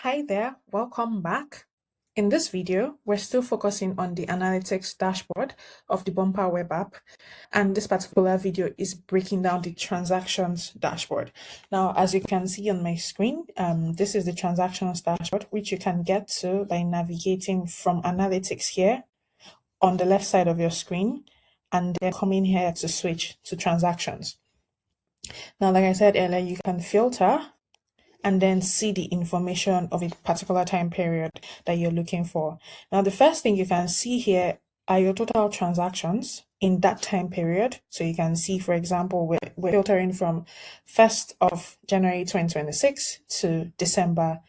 Hi there, welcome back. In this video, we're still focusing on the analytics dashboard of the Bumpa web app, and this particular video is breaking down the transactions dashboard. Now, as you can see on my screen, this is the transactions dashboard, which you can get to by navigating from analytics here on the left side of your screen, and then coming here to switch to transactions. Now, like I said earlier, you can filter and then see the information of a particular time period that you're looking for. Now, the first thing you can see here are your total transactions in that time period. So you can see, for example, we're filtering from 1st of January 2026 to December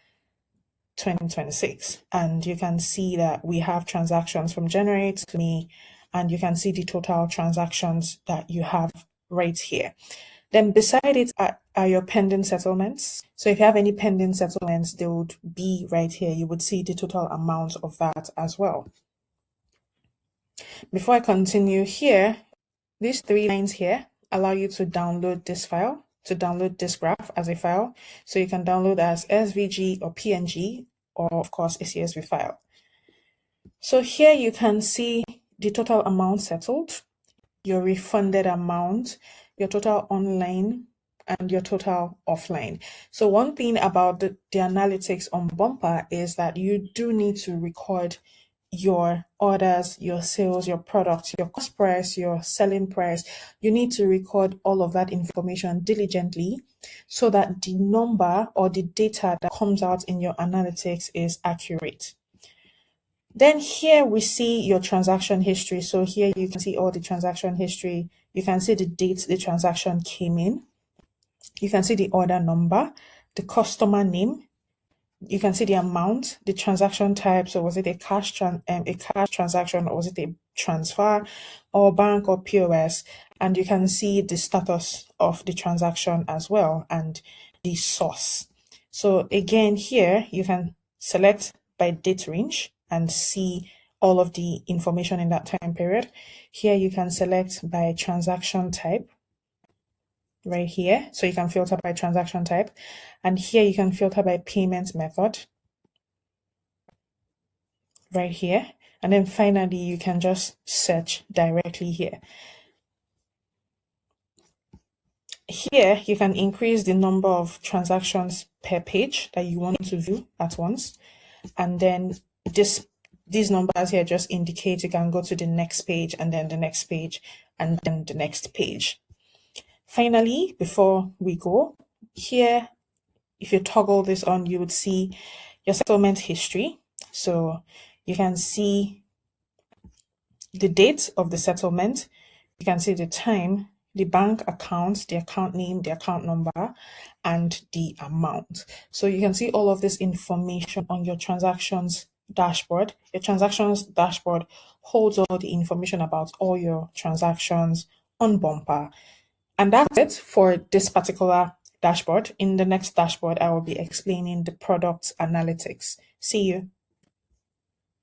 2026. And you can see that we have transactions from January to May, and you can see the total transactions that you have right here. Then beside it are your pending settlements. So if you have any pending settlements, they would be right here. You would see the total amount of that as well. Before I continue here, these three lines here allow you to download this file, to download this graph as a file. So you can download as SVG or PNG, or of course a CSV file. So here you can see the total amount settled, your refunded amount, your total online, and your total offline. So one thing about the analytics on Bumpa is that you do need to record your orders, your sales, your products, your cost price, your selling price. You need to record all of that information diligently so that the number or the data that comes out in your analytics is accurate. Then here we see your transaction history. So here you can see all the transaction history. You can see the date the transaction came in. You can see the order number, the customer name. You can see the amount, the transaction type. So was it a cash transaction, or was it a transfer, or bank, or POS? And you can see the status of the transaction as well, and the source. So again, here you can select by date range and see all of the information in that time period. Here you can select by transaction type right here. So you can filter by transaction type. And here you can filter by payment method right here. And then finally, you can just search directly here. Here, you can increase the number of transactions per page that you want to view at once. And then these numbers here just indicate you can go to the next page, and then the next page, and then the next page. Finally, before we go, here, if you toggle this on, you would see your settlement history. So you can see the date of the settlement, you can see the time, the bank account, the account name, the account number, and the amount. So you can see all of this information on your transactions dashboard. Your transactions dashboard holds all the information about all your transactions on Bumpa. And that's it for this particular dashboard. In the next dashboard, I will be explaining the product analytics. See you.